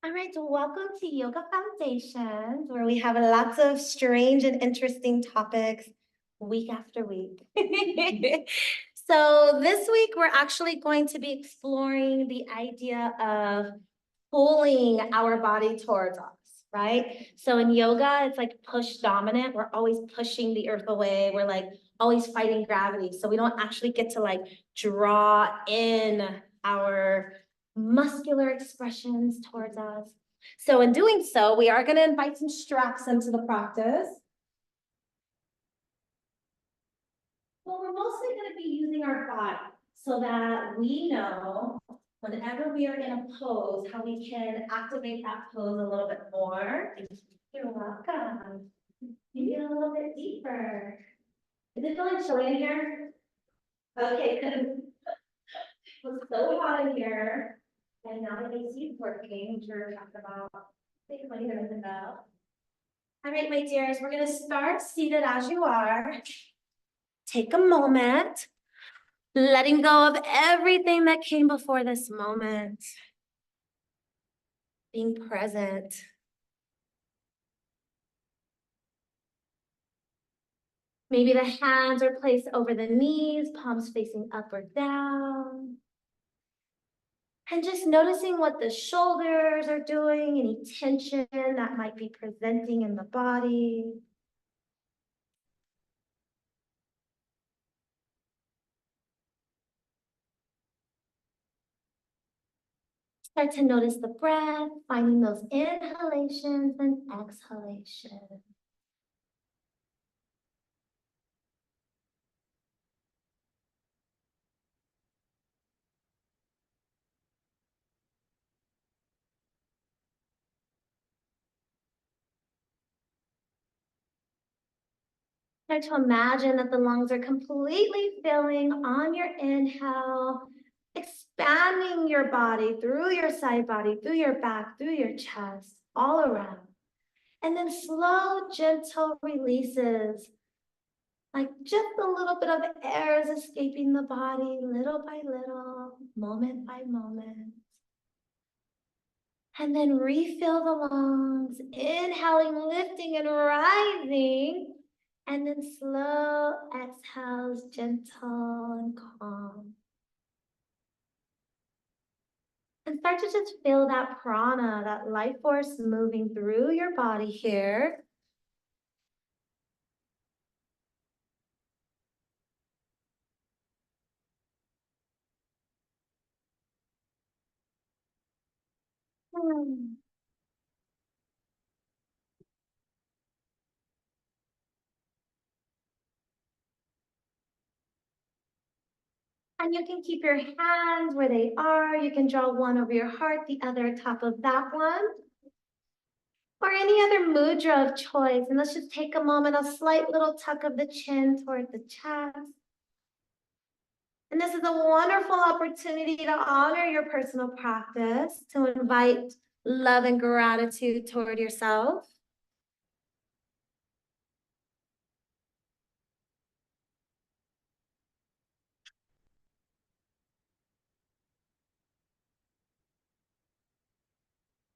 All right, so welcome to Yoga Foundations, where we have lots of strange and interesting topics week after week. So this week, we're actually going to be exploring the idea of pulling our body towards us, right? So in yoga, it's like push dominant. We're always pushing the earth away. We're like always fighting gravity. So we don't actually get to like draw in our muscular expressions towards us. So in doing so, we are going to invite some straps into the practice. Well, we're mostly going to be using our body so that we know whenever we are in a pose, how we can activate that pose a little bit more. You're welcome. You get a little bit deeper. Is it feeling chilly in here? Okay, good. It's so hot in here. And now the AC is working, which we're talking about 20 minutes ago. All right, my dears, we're going to start seated as you are. Take a moment, letting go of everything that came before this moment. Being present. Maybe the hands are placed over the knees, palms facing up or down. And just noticing what the shoulders are doing, any tension that might be presenting in the body. Start to notice the breath, finding those inhalations and exhalations. Start to imagine that the lungs are completely filling on your inhale, expanding your body through your side body, through your back, through your chest, all around. And then slow, gentle releases, like just a little bit of air is escaping the body, little by little, moment by moment. And then refill the lungs, inhaling, lifting, and rising. And then slow exhales, gentle and calm. And start to just feel that prana, that life force moving through your body here. And you can keep your hands where they are. You can draw one over your heart, the other on top of that one. Or any other mudra of choice. And let's just take a moment, a slight little tuck of the chin toward the chest. And this is a wonderful opportunity to honor your personal practice, to invite love and gratitude toward yourself.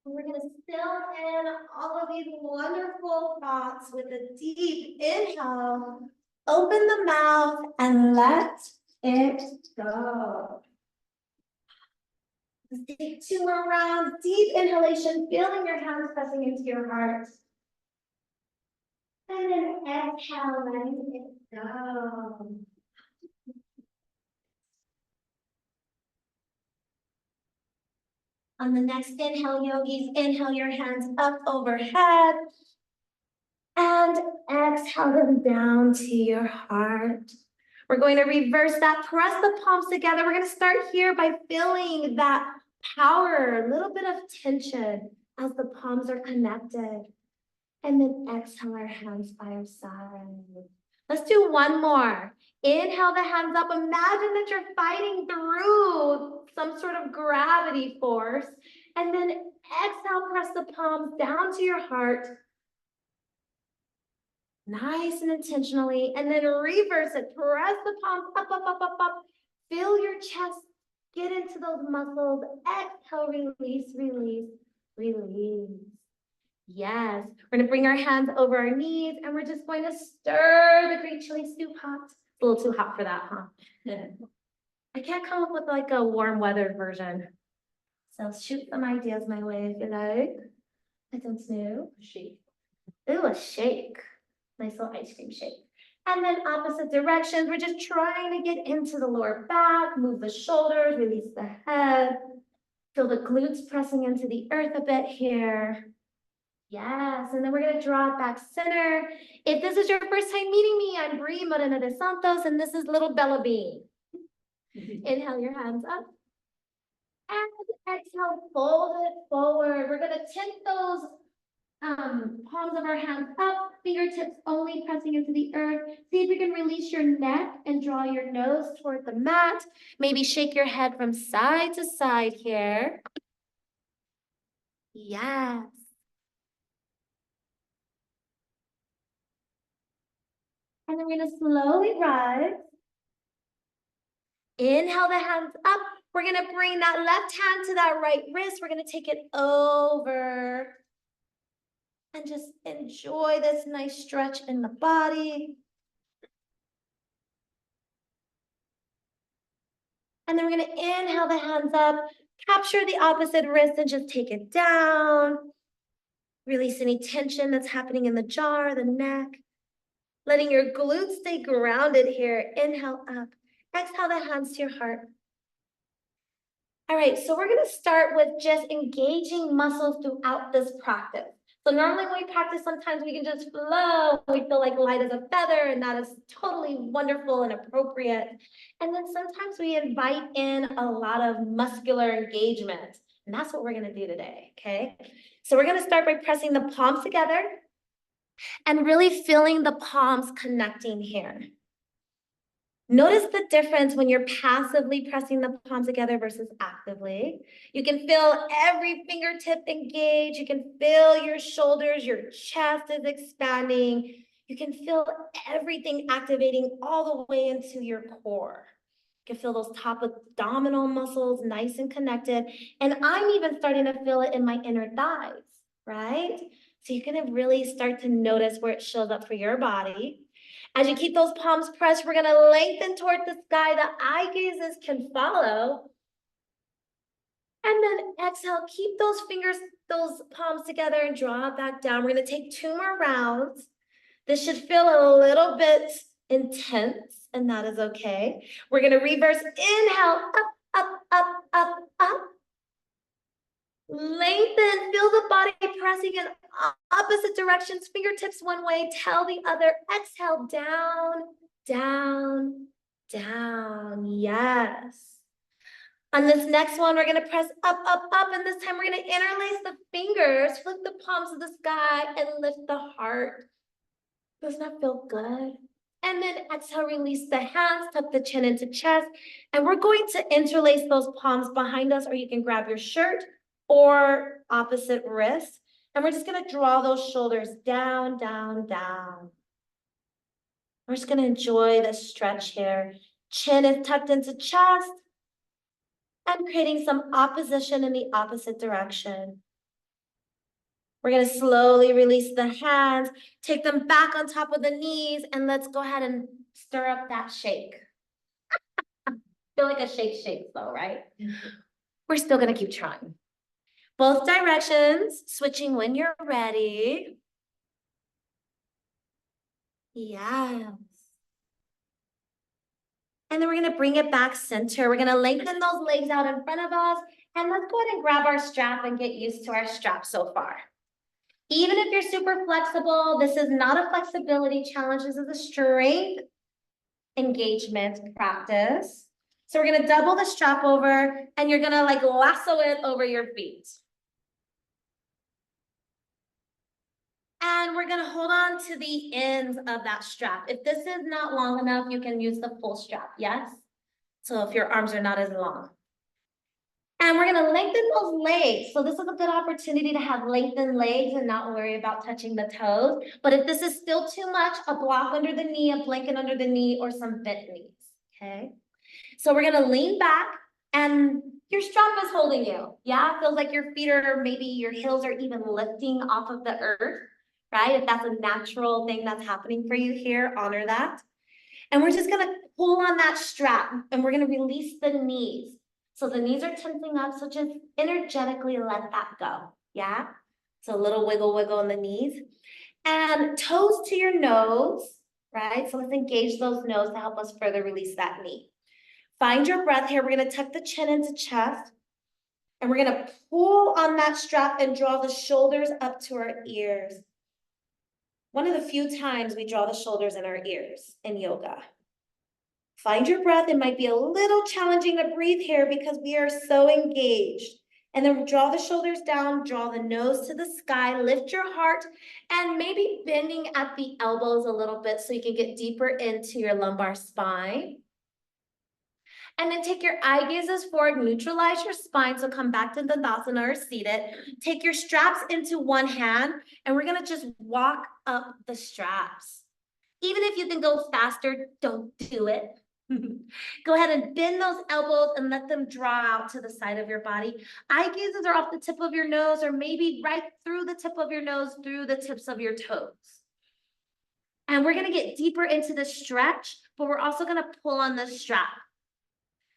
We're going to fill in all of these wonderful thoughts with a deep inhale. Open the mouth and let it go. Let's take 2 more rounds. Deep inhalation, feeling your hands pressing into your heart. And then exhale, letting it go. On the next inhale, yogis, inhale your hands up overhead. And exhale them down to your heart. We're going to reverse that, press the palms together. We're going to start here by feeling that power, a little bit of tension as the palms are connected. And then exhale our hands by our side. Let's do one more. Inhale the hands up. Imagine that you're fighting through some sort of gravity force. And then exhale, press the palms down to your heart. Nice and intentionally. And then reverse it. Press the palms up, up, up, up, up. Fill your chest. Get into those muscles. Exhale, release, release. release. Yes, we're gonna bring our hands over our knees and we're just going to stir the green chili soup hot. It's a little too hot for that, huh? I can't come up with like a warm weather version. So shoot some ideas my way if you like. I don't know. Shake. Ooh, a shake. Nice little ice cream shake. And then opposite directions, we're just trying to get into the lower back, move the shoulders, release the head. Feel the glutes pressing into the earth a bit here. Yes, and then we're gonna draw it back center. If this is your first time meeting me, I'm Brie Morena de Santos, and this is Little Bella Bean. Inhale your hands up. And exhale, fold it forward. We're gonna tip those palms of our hands up, fingertips only pressing into the earth. See if you can release your neck and draw your nose toward the mat. Maybe shake your head from side to side here. Yes. And then we're gonna slowly rise. Inhale the hands up. We're gonna bring that left hand to that right wrist. We're gonna take it over. And just enjoy this nice stretch in the body. And then we're gonna inhale the hands up, capture the opposite wrist and just take it down. Release any tension that's happening in the jaw, the neck. Letting your glutes stay grounded here. Inhale up, exhale the hands to your heart. All right, so we're gonna start with just engaging muscles throughout this practice. So normally when we practice, sometimes we can just flow. We feel like light as a feather, and that is totally wonderful and appropriate. And then sometimes we invite in a lot of muscular engagement. And that's what we're gonna do today, okay? So we're gonna start by pressing the palms together and really feeling the palms connecting here. Notice the difference when you're passively pressing the palms together versus actively. You can feel every fingertip engage. You can feel your shoulders, your chest is expanding. You can feel everything activating all the way into your core. You can feel those top abdominal muscles nice and connected. And I'm even starting to feel it in my inner thighs, right? So you're gonna really start to notice where it shows up for your body. As you keep those palms pressed, we're gonna lengthen toward the sky. The eye gazes can follow. And then exhale, keep those fingers, those palms together and draw it back down. We're gonna take 2 more rounds. This should feel a little bit intense, and that is okay. We're gonna reverse, inhale, up, up, up, up, up. Lengthen, feel the body pressing in opposite directions, fingertips one way, tail the other. Exhale, down, down, down. Yes. On this next one, we're gonna press up, up, up, and this time we're gonna interlace the fingers, flip the palms to the sky, and lift the heart. Doesn't that feel good? And then exhale, release the hands, tuck the chin into chest, and we're going to interlace those palms behind us, or you can grab your shirt or opposite wrist. And we're just gonna draw those shoulders down, down, down. We're just gonna enjoy this stretch here. Chin is tucked into chest and creating some opposition in the opposite direction. We're gonna slowly release the hands, take them back on top of the knees, and let's go ahead and stir up that shake. Feel like a shake though, right? We're still gonna keep trying. Both directions, switching when you're ready. Yes. And then we're gonna bring it back center. We're gonna lengthen those legs out in front of us, and let's go ahead and grab our strap and get used to our strap so far. Even if you're super flexible, this is not a flexibility challenge. This is a strength engagement practice. So we're gonna double the strap over and you're gonna like lasso it over your feet. And we're gonna hold on to the ends of that strap. If this is not long enough, you can use the full strap, yes? So if your arms are not as long. And we're gonna lengthen those legs. So this is a good opportunity to have lengthened legs and not worry about touching the toes. But if this is still too much, a block under the knee, a blanket under the knee, or some bent knees, okay? So we're gonna lean back and your strap is holding you. Yeah, feels like your feet are, maybe your heels are even lifting off of the earth, right? If that's a natural thing that's happening for you here, honor that. And we're just gonna pull on that strap and we're gonna release the knees. So the knees are tensing up, so just energetically let that go, yeah? So a little wiggle, wiggle in the knees. And toes to your nose, right? So let's engage those nose to help us further release that knee. Find your breath here. We're gonna tuck the chin into chest. And we're gonna pull on that strap and draw the shoulders up to our ears. One of the few times we draw the shoulders in our ears in yoga. Find your breath. It might be a little challenging to breathe here because we are so engaged. And then draw the shoulders down, draw the nose to the sky, lift your heart, and maybe bending at the elbows a little bit so you can get deeper into your lumbar spine. And then take your eye gazes forward, neutralize your spine. So come back to Dandasana or seated. Take your straps into one hand, and we're gonna just walk up the straps. Even if you can go faster, don't do it. Go ahead and bend those elbows and let them draw out to the side of your body. Eye gazes are off the tip of your nose or maybe right through the tip of your nose, through the tips of your toes. And we're gonna get deeper into the stretch, but we're also gonna pull on the strap.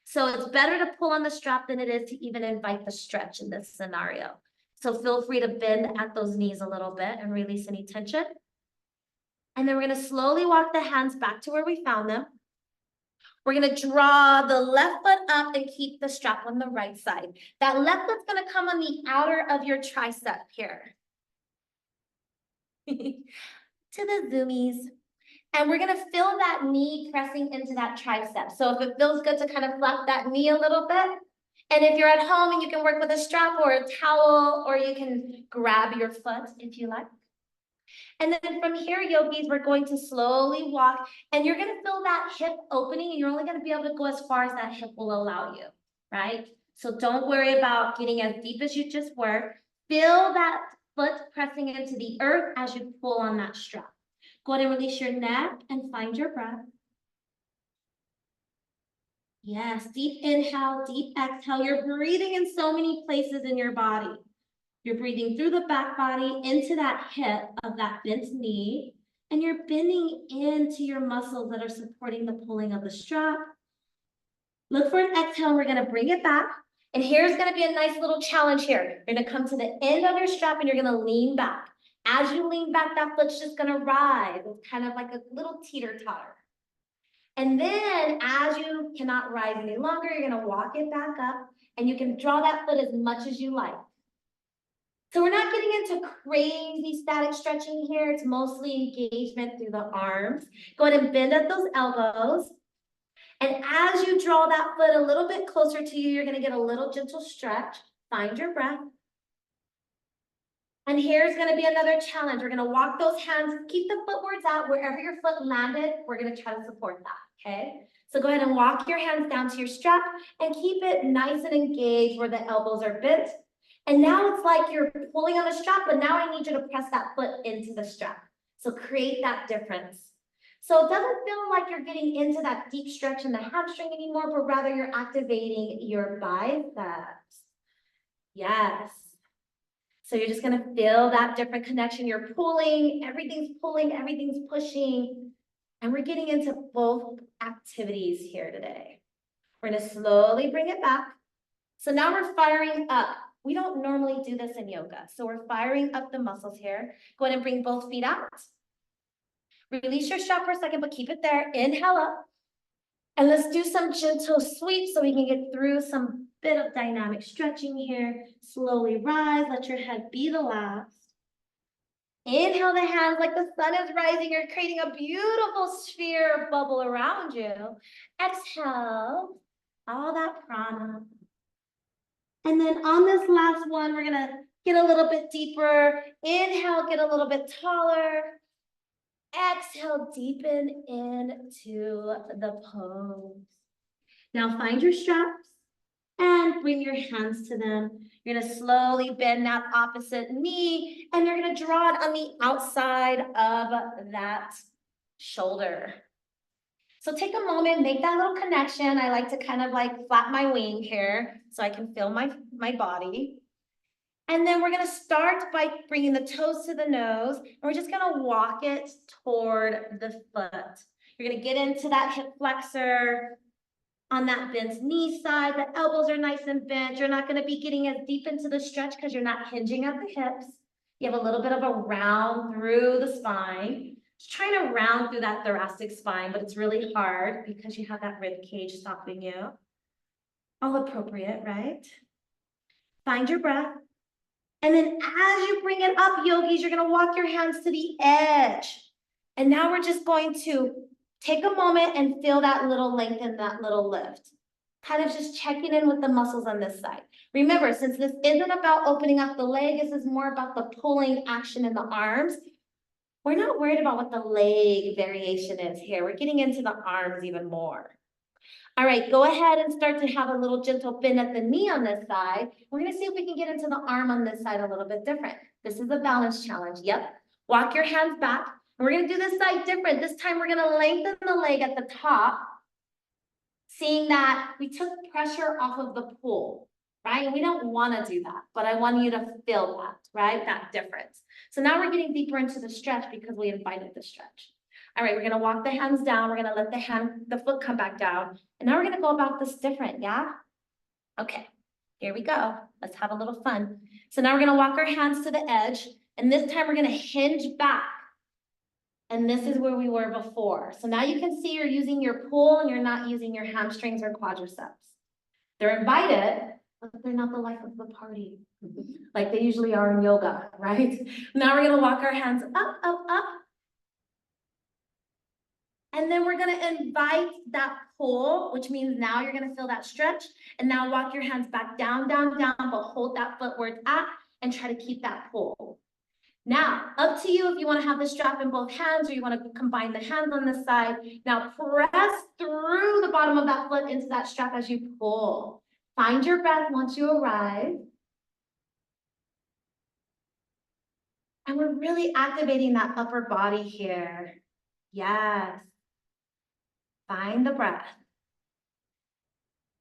So it's better to pull on the strap than it is to even invite the stretch in this scenario. So feel free to bend at those knees a little bit and release any tension. And then we're gonna slowly walk the hands back to where we found them. We're gonna draw the left foot up and keep the strap on the right side. That left foot's gonna come on the outer of your tricep here. To the zoomies. And we're gonna feel that knee pressing into that tricep. So if it feels good to kind of flap that knee a little bit, and if you're at home and you can work with a strap or a towel, or you can grab your foot if you like. And then from here, yogis, we're going to slowly walk and you're gonna feel that hip opening and you're only gonna be able to go as far as that hip will allow you, right? So don't worry about getting as deep as you just were. Feel that foot pressing into the earth as you pull on that strap. Go ahead and release your neck and find your breath. Yes, deep inhale, deep exhale. You're breathing in so many places in your body. You're breathing through the back body into that hip of that bent knee, and you're bending into your muscles that are supporting the pulling of the strap. Look for an exhale, we're gonna bring it back. And here's gonna be a nice little challenge here. You're gonna come to the end of your strap and you're gonna lean back. As you lean back, that foot's just gonna rise. It's kind of like a little teeter-totter. And then as you cannot rise any longer, you're gonna walk it back up and you can draw that foot as much as you like. So we're not getting into crazy static stretching here. It's mostly engagement through the arms. Go ahead and bend at those elbows. And as you draw that foot a little bit closer to you, you're gonna get a little gentle stretch. Find your breath. And here's gonna be another challenge. We're gonna walk those hands, keep the footboards out. Wherever your foot landed, we're gonna try to support that, okay? So go ahead and walk your hands down to your strap and keep it nice and engaged where the elbows are bent. And now it's like you're pulling on the strap, but now I need you to press that foot into the strap. So create that difference. So it doesn't feel like you're getting into that deep stretch in the hamstring anymore, but rather you're activating your biceps. Yes. So you're just gonna feel that different connection. You're pulling, everything's pushing. And we're getting into both activities here today. We're gonna slowly bring it back. So now we're firing up. We don't normally do this in yoga. So we're firing up the muscles here. Go ahead and bring both feet out. Release your strap for a second, but keep it there. Inhale up. And let's do some gentle sweeps so we can get through some bit of dynamic stretching here. Slowly rise, let your head be the last. Inhale the hands like the sun is rising. You're creating a beautiful sphere bubble around you. Exhale all that prana. And then on this last one, we're gonna get a little bit deeper. Inhale, get a little bit taller. Exhale, deepen into the pose. Now find your straps and bring your hands to them. You're gonna slowly bend that opposite knee and you're gonna draw it on the outside of that shoulder. So take a moment, make that little connection. I like to kind of like flap my wing here so I can feel my body. And then we're gonna start by bringing the toes to the nose, and we're just gonna walk it toward the foot. You're gonna get into that hip flexor on that bent knee side. The elbows are nice and bent. You're not gonna be getting as deep into the stretch because you're not hinging at the hips. You have a little bit of a round through the spine. Just trying to round through that thoracic spine, but it's really hard because you have that rib cage stopping you. All appropriate, right? Find your breath. And then as you bring it up, yogis, you're gonna walk your hands to the edge. And now we're just going to take a moment and feel that little lengthen, that little lift. Kind of just checking in with the muscles on this side. Remember, since this isn't about opening up the leg, this is more about the pulling action in the arms. We're not worried about what the leg variation is here. We're getting into the arms even more. All right, go ahead and start to have a little gentle bend at the knee on this side. We're gonna see if we can get into the arm on this side a little bit different. This is a balance challenge, yep. Walk your hands back. And we're gonna do this side different. This time we're gonna lengthen the leg at the top, seeing that we took pressure off of the pull, right? We don't wanna do that, but I want you to feel that, right? That difference. So now we're getting deeper into the stretch because we invited the stretch. All right, we're gonna walk the hands down. We're gonna let the foot come back down. And now we're gonna go about this different, yeah? Okay, here we go. Let's have a little fun. So now we're gonna walk our hands to the edge, and this time we're gonna hinge back. And this is where we were before. So now you can see you're using your pull and you're not using your hamstrings or quadriceps. They're invited, but they're not the life of the party, like they usually are in yoga, right? Now we're gonna walk our hands up, up, up. And then we're gonna invite that pull, which means now you're gonna feel that stretch. And now walk your hands back down, down, down, but hold that foot where it's at and try to keep that pull. Now, up to you if you wanna have the strap in both hands or you wanna combine the hands on this side. Now press through the bottom of that foot into that strap as you pull. Find your breath once you arrive. And we're really activating that upper body here. Yes. Find the breath.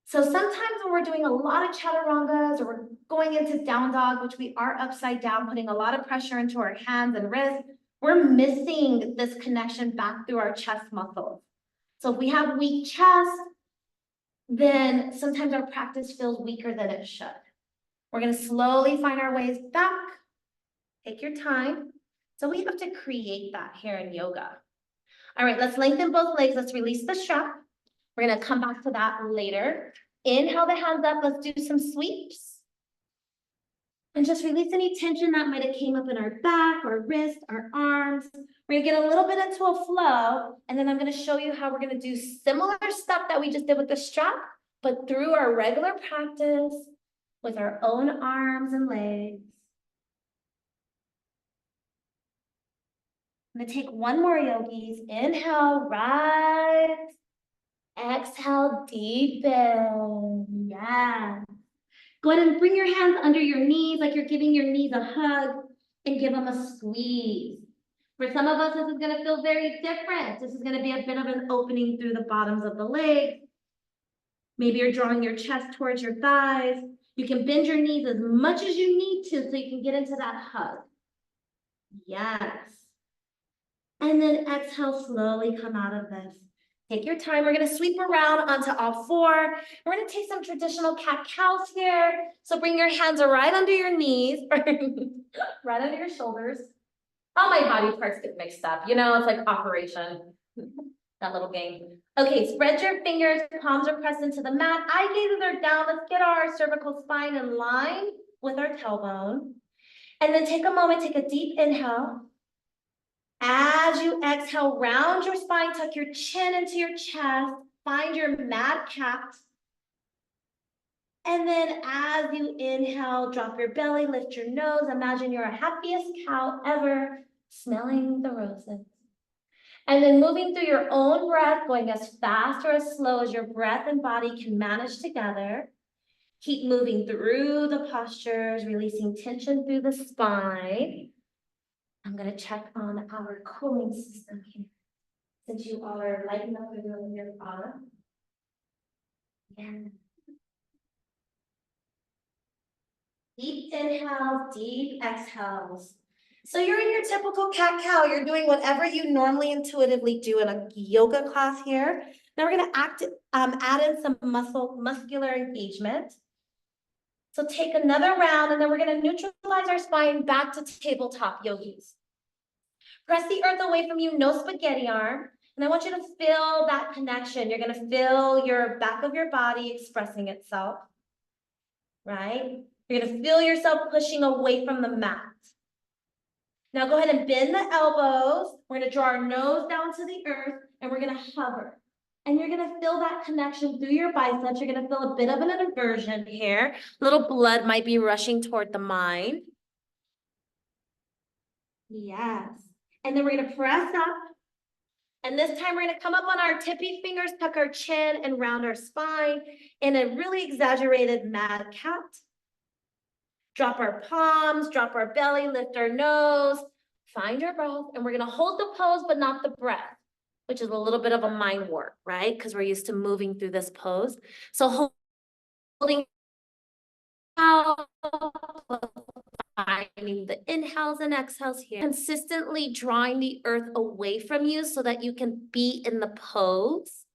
So sometimes when we're doing a lot of chaturangas or we're going into down dog, which we are upside down, putting a lot of pressure into our hands and wrists, we're missing this connection back through our chest muscles. So if we have weak chest, then sometimes our practice feels weaker than it should. We're gonna slowly find our ways back. Take your time. So we have to create that here in yoga. All right, let's lengthen both legs. Let's release the strap. We're gonna come back to that later. Inhale the hands up. Let's do some sweeps. And just release any tension that might have came up in our back, our wrist, our arms. We're gonna get a little bit into a flow, and then I'm gonna show you how we're gonna do similar stuff that we just did with the strap, but through our regular practice with our own arms and legs. I'm gonna take one more, yogis. Inhale, rise. Exhale, deepen. Yeah. Go ahead and bring your hands under your knees like you're giving your knees a hug and give them a squeeze. For some of us, this is gonna feel very different. This is gonna be a bit of an opening through the bottoms of the legs. Maybe you're drawing your chest towards your thighs. You can bend your knees as much as you need to so you can get into that hug. Yes. And then exhale, slowly come out of this. Take your time. We're going to sweep around onto all four. We're going to take some traditional cat-cows here. So bring your hands right under your knees, right under your shoulders. All my body parts get mixed up. You know, it's like operation, that little game. Okay, spread your fingers. Palms are pressed into the mat. Eye gazes are down. Let's get our cervical spine in line with our tailbone. And then take a moment, take a deep inhale. As you exhale, round your spine, tuck your chin into your chest, find your mad cat. And then as you inhale, drop your belly, lift your nose, imagine you're the happiest cow ever, smelling the roses. And then moving through your own breath, going as fast or as slow as your breath and body can manage together. Keep moving through the postures, releasing tension through the spine. I'm going to check on our cooling system here. Since you all are lighting up with your arm. Yeah. Deep inhales, deep exhales. So you're in your typical cat-cow. You're doing whatever you normally intuitively do in a yoga class here. Now we're gonna add in some muscular engagement. So take another round, and then we're gonna neutralize our spine back to tabletop yogis. Press the earth away from you, no spaghetti arm. And I want you to feel that connection. You're gonna feel your back of your body expressing itself, right? You're gonna feel yourself pushing away from the mat. Now go ahead and bend the elbows. We're gonna draw our nose down to the earth, and we're gonna hover. And you're gonna feel that connection through your biceps. You're gonna feel a bit of an inversion here. A little blood might be rushing toward the mind. Yes. And then we're gonna press up. And this time we're gonna come up on our tippy fingers, tuck our chin, and round our spine in a really exaggerated mad cat. Drop our palms, drop our belly, lift our nose, find your breath, and we're gonna hold the pose, but not the breath, which is a little bit of a mind work, right? Because we're used to moving through this pose. So holding out, finding the inhales and exhales here, consistently drawing the earth away from you so that you can be in the pose.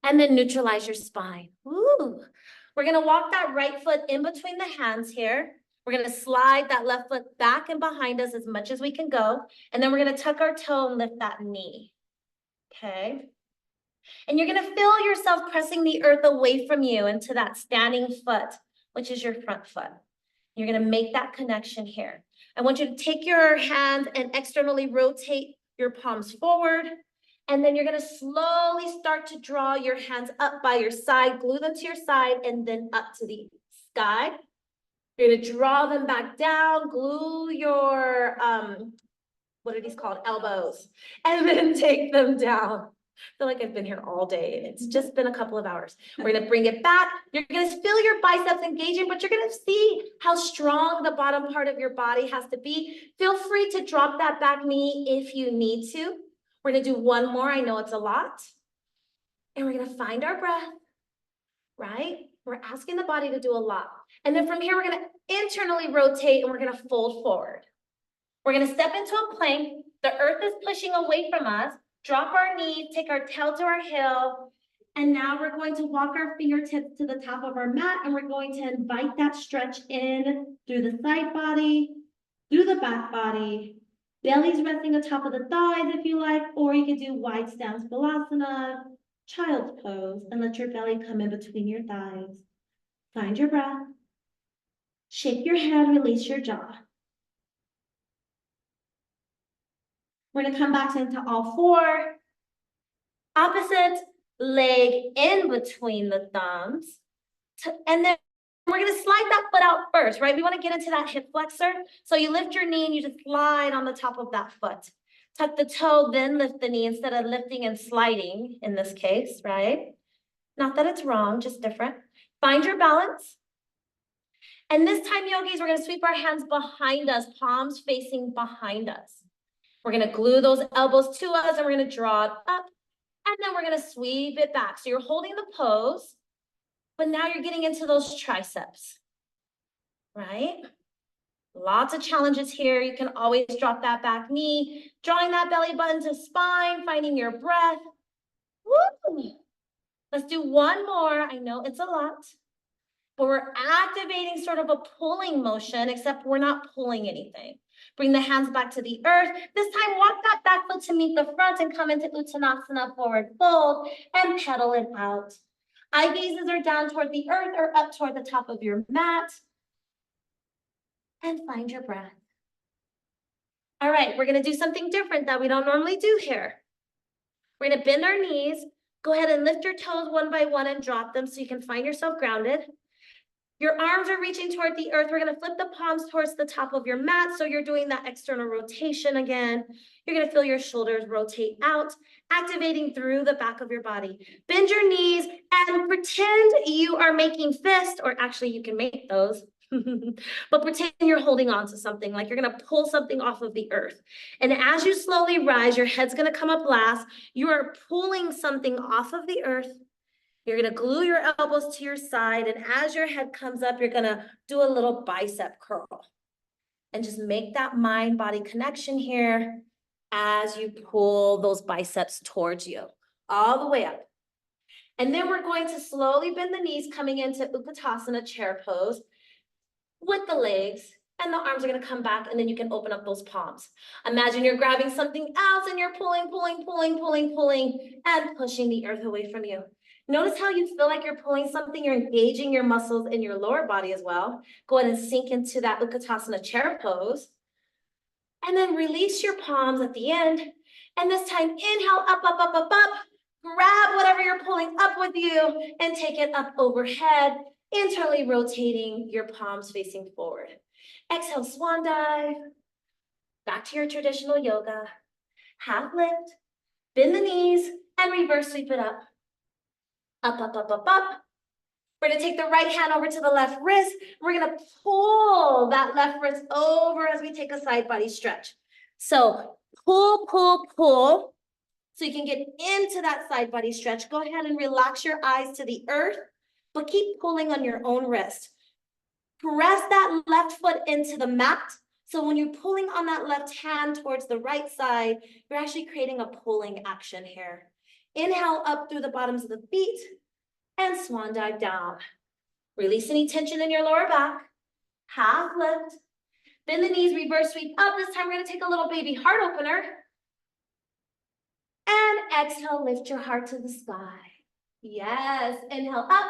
And then neutralize your spine. Ooh. We're gonna walk that right foot in between the hands here. We're gonna slide that left foot back and behind us as much as we can go. And then we're gonna tuck our toe and lift that knee. Okay. And you're gonna feel yourself pressing the earth away from you into that standing foot, which is your front foot. You're gonna make that connection here. I want you to take your hand and externally rotate your palms forward. And then you're gonna slowly start to draw your hands up by your side, glue them to your side, and then up to the sky. You're gonna draw them back down, glue your, what are these called? Elbows, and then take them down. I feel like I've been here all day and it's just been a couple of hours. We're gonna bring it back. You're gonna feel your biceps engaging, but you're gonna see how strong the bottom part of your body has to be. Feel free to drop that back knee if you need to. We're gonna do one more. I know it's a lot. And we're gonna find our breath, right? We're asking the body to do a lot. And then from here, we're gonna internally rotate and we're gonna fold forward. We're gonna step into a plank. The earth is pushing away from us. Drop our knees, take our tail to our heel. And now we're going to walk our fingertips to the top of our mat, and we're going to invite that stretch in through the side body, through the back body. Belly's resting atop of the thighs if you like, or you could do wide stance balasana, child's pose, and let your belly come in between your thighs. Find your breath. Shake your head, release your jaw. We're gonna come back into all four. Opposite leg in between the thumbs. And then we're gonna slide that foot out first, right? We wanna get into that hip flexor. So you lift your knee and you just slide on the top of that foot. Tuck the toe, then lift the knee instead of lifting and sliding in this case, right? Not that it's wrong, just different. Find your balance. And this time, yogis, we're gonna sweep our hands behind us, palms facing behind us. We're gonna glue those elbows to us and we're gonna draw it up. And then we're gonna sweep it back. So you're holding the pose, but now you're getting into those triceps, right? Lots of challenges here. You can always drop that back knee, drawing that belly button to spine, finding your breath. Woo! Let's do one more. I know it's a lot, but we're activating sort of a pulling motion, except we're not pulling anything. Bring the hands back to the earth. This time, walk that back foot to meet the front and come into Uttanasana, forward fold, and pedal it out. Eye gazes are down toward the earth or up toward the top of your mat. And find your breath. All right, we're gonna do something different that we don't normally do here. We're gonna bend our knees. Go ahead and lift your toes one by one and drop them so you can find yourself grounded. Your arms are reaching toward the earth. We're gonna flip the palms towards the top of your mat. So you're doing that external rotation again. You're gonna feel your shoulders rotate out, activating through the back of your body. Bend your knees and pretend you are making fists, or actually you can make those. But pretend you're holding on to something, like you're gonna pull something off of the earth. And as you slowly rise, your head's gonna come up last. You are pulling something off of the earth. You're gonna glue your elbows to your side, and as your head comes up, you're gonna do a little bicep curl. And just make that mind-body connection here as you pull those biceps towards you, all the way up. And then we're going to slowly bend the knees, coming into Utkatasana, chair pose, with the legs, and the arms are gonna come back, and then you can open up those palms. Imagine you're grabbing something else and you're pulling, and pushing the earth away from you. Notice how you feel like you're pulling something, you're engaging your muscles in your lower body as well. Go ahead and sink into that Utkatasana chair pose. And then release your palms at the end. And this time, inhale, up, up, up, up, up. Grab whatever you're pulling up with you and take it up overhead, internally rotating your palms facing forward. Exhale, swan dive. Back to your traditional yoga. Half lift, bend the knees, and reverse sweep it up. Up, up, up, up, up. We're gonna take the right hand over to the left wrist. We're gonna pull that left wrist over as we take a side body stretch. So pull, pull, pull. So you can get into that side body stretch. Go ahead and relax your eyes to the earth, but keep pulling on your own wrist. Press that left foot into the mat. So when you're pulling on that left hand towards the right side, you're actually creating a pulling action here. Inhale up through the bottoms of the feet and swan dive down. Release any tension in your lower back. Half lift. Bend the knees, reverse sweep up. This time we're gonna take a little baby heart opener. And exhale, lift your heart to the sky. Yes, inhale up.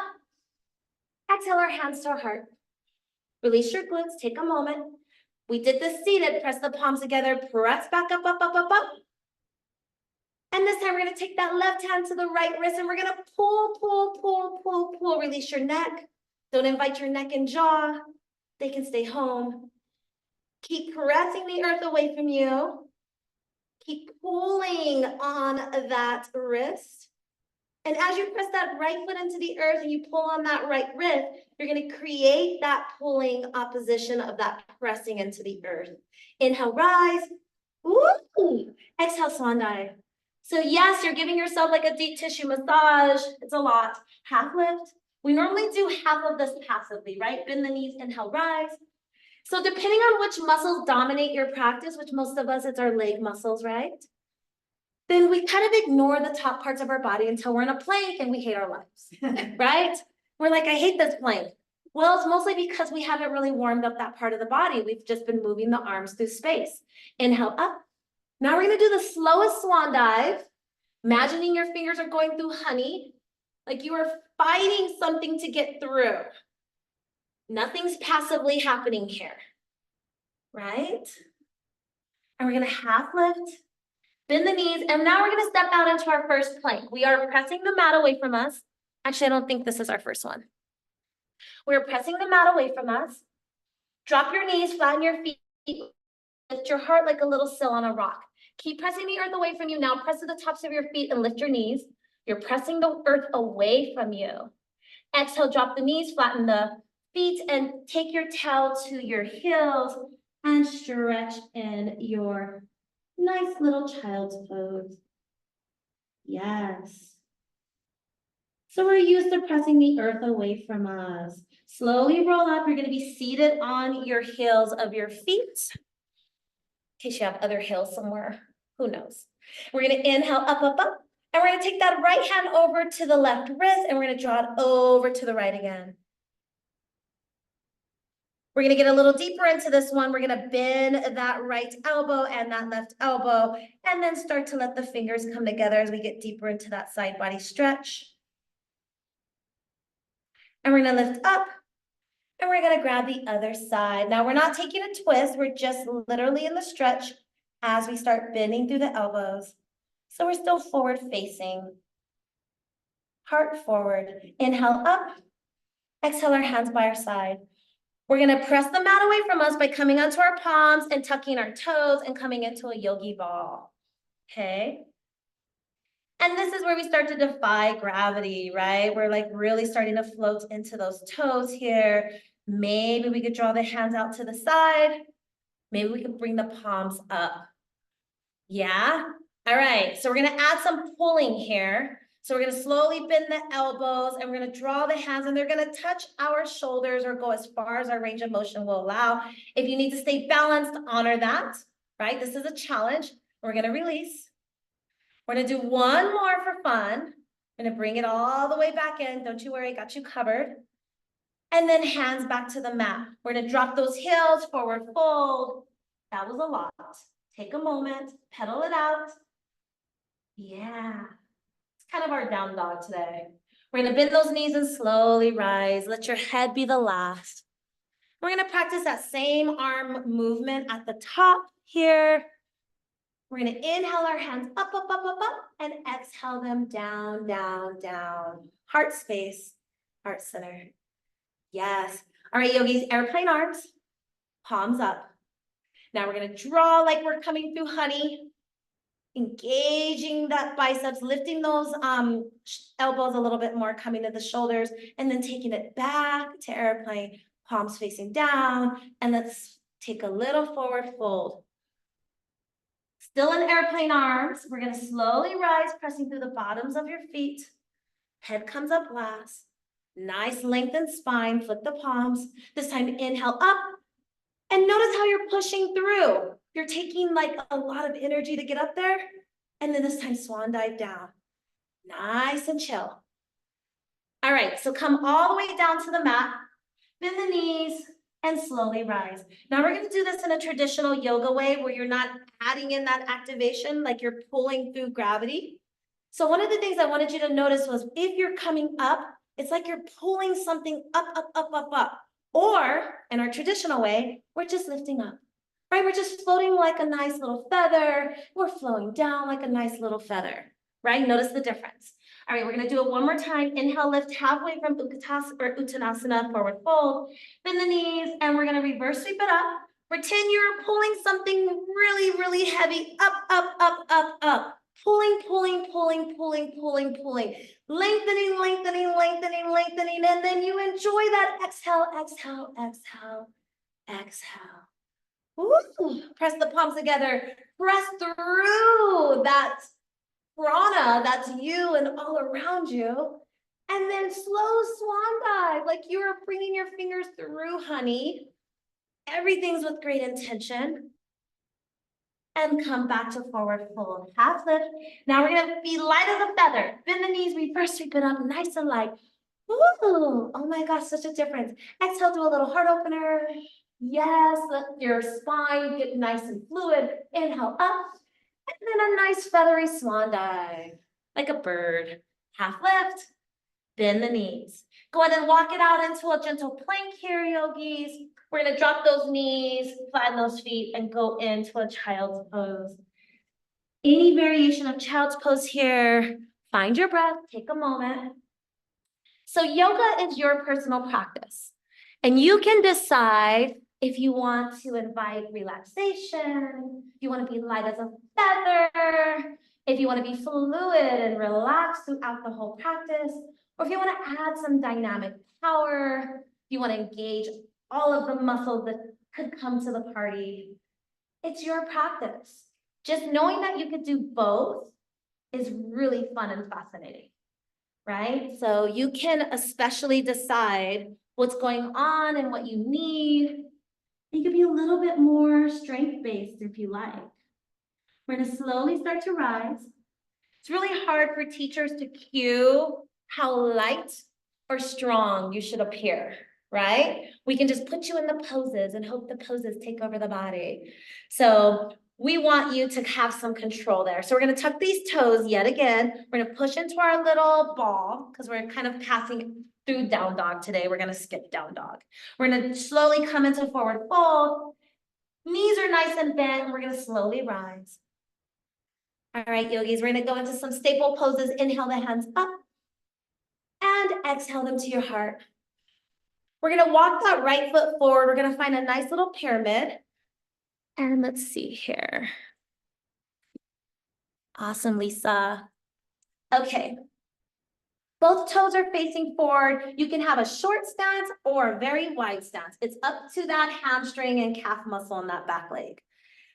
Exhale our hands to our heart. Release your glutes, take a moment. We did this seated, press the palms together, press back up, up, up, up, up. And this time we're gonna take that left hand to the right wrist and we're gonna pull, pull, pull, pull, pull. Release your neck. Don't invite your neck and jaw. They can stay home. Keep pressing the earth away from you. Keep pulling on that wrist. And as you press that right foot into the earth and you pull on that right wrist, you're going to create that pulling opposition of that pressing into the earth. Inhale, rise. Woo! Exhale, swan dive. So yes, you're giving yourself like a deep tissue massage. It's a lot. Half lift. We normally do half of this passively, right? Bend the knees, inhale, rise. So depending on which muscles dominate your practice, which most of us, it's our leg muscles, right? Then we kind of ignore the top parts of our body until we're in a plank and we hate our lives, right? We're like, I hate this plank. Well, it's mostly because we haven't really warmed up that part of the body. We've just been moving the arms through space. Inhale up. Now we're gonna do the slowest swan dive. Imagining your fingers are going through honey, like you are fighting something to get through. Nothing's passively happening here, right? And we're gonna half lift. Bend the knees, and now we're gonna step out into our first plank. We are pressing the mat away from us. Actually, I don't think this is our first one. We're pressing the mat away from us. Drop your knees, flatten your feet, lift your heart like a little sill on a rock. Keep pressing the earth away from you. Now press to the tops of your feet and lift your knees. You're pressing the earth away from you. Exhale, drop the knees, flatten the feet, and take your tail to your heels and stretch in your nice little child's pose. Yes. So we're used to pressing the earth away from us. Slowly roll up. You're going to be seated on your heels of your feet. In case you have other heels somewhere, who knows? We're going to inhale up, up, up. And we're going to take that right hand over to the left wrist and we're going to draw it over to the right again. We're gonna get a little deeper into this one. We're gonna bend that right elbow and that left elbow, and then start to let the fingers come together as we get deeper into that side body stretch. And we're gonna lift up, and we're gonna grab the other side. Now we're not taking a twist, we're just literally in the stretch as we start bending through the elbows. So we're still forward facing. Heart forward. Inhale up, exhale our hands by our side. We're gonna press the mat away from us by coming onto our palms and tucking our toes and coming into a yogi ball, okay? And this is where we start to defy gravity, right? We're like really starting to float into those toes here. Maybe we could draw the hands out to the side. Maybe we could bring the palms up. Yeah? All right, so we're gonna add some pulling here. So we're gonna slowly bend the elbows and we're gonna draw the hands and they're gonna touch our shoulders or go as far as our range of motion will allow. If you need to stay balanced, honor that, right? This is a challenge. We're gonna release. We're gonna do one more for fun. I'm gonna bring it all the way back in. Don't you worry, got you covered. And then hands back to the mat. We're gonna drop those heels, forward fold. That was a lot. Take a moment, pedal it out. Yeah, it's kind of our down dog today. We're gonna bend those knees and slowly rise. Let your head be the last. We're gonna practice that same arm movement at the top here. We're gonna inhale our hands up, up, up, up, up, and exhale them down, down, down. Heart space, heart center. Yes. All right, yogis, airplane arms, palms up. Now we're gonna draw like we're coming through honey, engaging that biceps, lifting those elbows a little bit more, coming to the shoulders, and then taking it back to airplane, palms facing down, and let's take a little forward fold. Still in airplane arms, we're gonna slowly rise, pressing through the bottoms of your feet. Head comes up last. Nice lengthened spine, flip the palms. This time inhale up, and notice how you're pushing through. You're taking like a lot of energy to get up there. And then this time swan dive down. Nice and chill. All right, so come all the way down to the mat, bend the knees, and slowly rise. Now we're gonna do this in a traditional yoga way where you're not adding in that activation, like you're pulling through gravity. So one of the things I wanted you to notice was if you're coming up, it's like you're pulling something up, up, up, up, up. Or in our traditional way, we're just lifting up, right? We're just floating like a nice little feather. We're flowing down like a nice little feather, right? Notice the difference. All right, we're gonna do it one more time. Inhale, lift halfway from Uttanasana, forward fold. Bend the knees, and we're gonna reverse sweep it up. Pretend you're pulling something really, really heavy up, up, up, up, up. Pulling, pulling, pulling, pulling, pulling, pulling. Lengthening, lengthening, lengthening, lengthening, and then you enjoy that exhale, exhale, exhale, exhale. Woo. Press the palms together. Press through that prana that's you and all around you. And then slow swan dive, like you're bringing your fingers through, honey. Everything's with great intention. And come back to forward fold, half lift. Now we're gonna be light as a feather. Bend the knees, reverse sweep it up, nice and light. Ooh, oh my gosh, such a difference. Exhale, do a little heart opener. Yes, let your spine get nice and fluid. Inhale up, and then a nice feathery swan dive, like a bird. Half lift, bend the knees. Go ahead and walk it out into a gentle plank here, yogis. We're gonna drop those knees, flatten those feet, and go into a child's pose. Any variation of child's pose here, find your breath, take a moment. So yoga is your personal practice, and you can decide if you want to invite relaxation, if you want to be light as a feather, if you want to be fluid and relaxed throughout the whole practice, or if you want to add some dynamic power, if you want to engage all of the muscles that could come to the party. It's your practice. Just knowing that you could do both is really fun and fascinating, right? So you can especially decide what's going on and what you need. You could be a little bit more strength-based if you like. We're gonna slowly start to rise. It's really hard for teachers to cue how light or strong you should appear, right? We can just put you in the poses and hope the poses take over the body. So we want you to have some control there. So we're gonna tuck these toes yet again. We're gonna push into our little ball because we're kind of passing through down dog today. We're gonna skip down dog. We're gonna slowly come into forward fold. Knees are nice and bent, and we're gonna slowly rise. All right, yogis, we're gonna go into some staple poses. Inhale the hands up and exhale them to your heart. We're gonna walk that right foot forward. We're gonna find a nice little pyramid. And let's see here. Awesome, Lisa. Okay. Both toes are facing forward. You can have a short stance or a very wide stance. It's up to that hamstring and calf muscle in that back leg.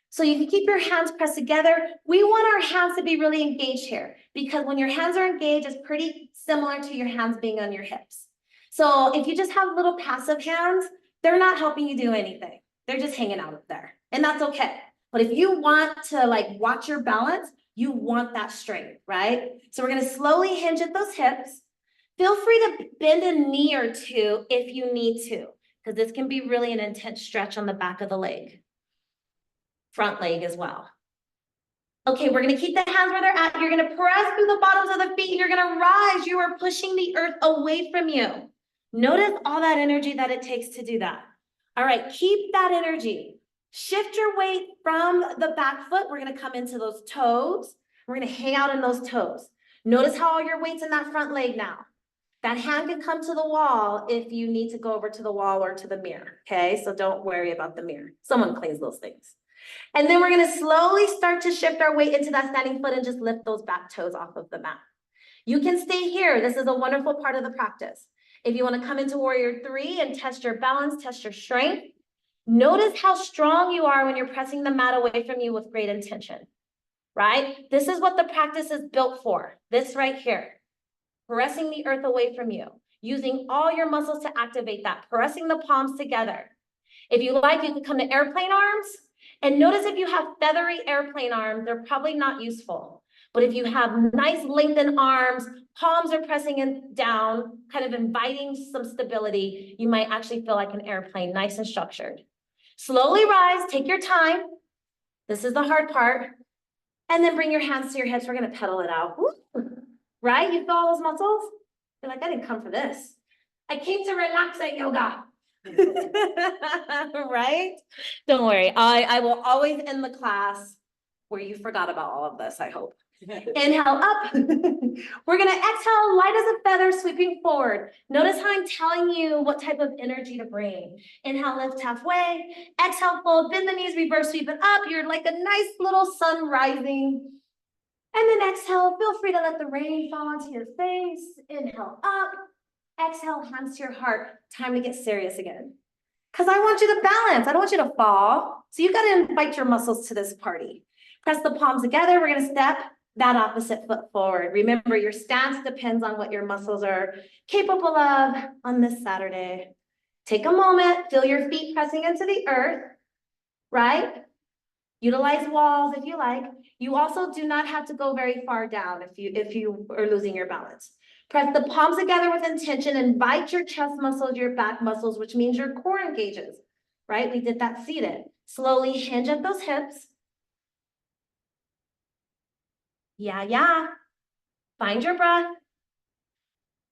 So you can keep your hands pressed together. We want our hands to be really engaged here because when your hands are engaged, it's pretty similar to your hands being on your hips. So if you just have little passive hands, they're not helping you do anything. They're just hanging out up there, and that's okay. But if you want to like watch your balance, you want that straight, right? So we're gonna slowly hinge at those hips. Feel free to bend a knee or two if you need to, because this can be really an intense stretch on the back of the leg. Front leg as well. Okay, we're gonna keep the hands where they're at. You're gonna press through the bottoms of the feet and you're gonna rise. You are pushing the earth away from you. Notice all that energy that it takes to do that. All right, keep that energy. Shift your weight from the back foot. We're gonna come into those toes. We're gonna hang out in those toes. Notice how all your weight's in that front leg now. That hand can come to the wall if you need to go over to the wall or to the mirror, okay? So don't worry about the mirror. Someone cleans those things. And then we're gonna slowly start to shift our weight into that standing foot and just lift those back toes off of the mat. You can stay here. This is a wonderful part of the practice. If you wanna come into warrior 3 and test your balance, test your strength, notice how strong you are when you're pressing the mat away from you with great intention, right? This is what the practice is built for, this right here. Pressing the earth away from you, using all your muscles to activate that, pressing the palms together. If you like, you can come to airplane arms. And notice if you have feathery airplane arms, they're probably not useful. But if you have nice lengthened arms, palms are pressing in down, kind of inviting some stability, you might actually feel like an airplane, nice and structured. Slowly rise, take your time. This is the hard part. And then bring your hands to your hips. We're gonna pedal it out. Woo. Right? You feel all those muscles? You're like, I didn't come for this. I came to relax at yoga. Right? Don't worry. I will always end the class where you forgot about all of this, I hope. Inhale up. We're gonna exhale light as a feather, sweeping forward. Notice how I'm telling you what type of energy to bring. Inhale, lift halfway. Exhale, fold, bend the knees, reverse sweep it up. You're like a nice little sun rising. And then exhale, feel free to let the rain fall onto your face. Inhale up. Exhale, hands to your heart. Time to get serious again. Because I want you to balance. I don't want you to fall. So you've got to invite your muscles to this party. Press the palms together. We're going to step that opposite foot forward. Remember, your stance depends on what your muscles are capable of on this Saturday. Take a moment. Feel your feet pressing into the earth, right? Utilize walls if you like. You also do not have to go very far down if you are losing your balance. Press the palms together with intention. Invite your chest muscles, your back muscles, which means your core engages, right? We did that seated. Slowly hinge at those hips. Yeah. Find your breath.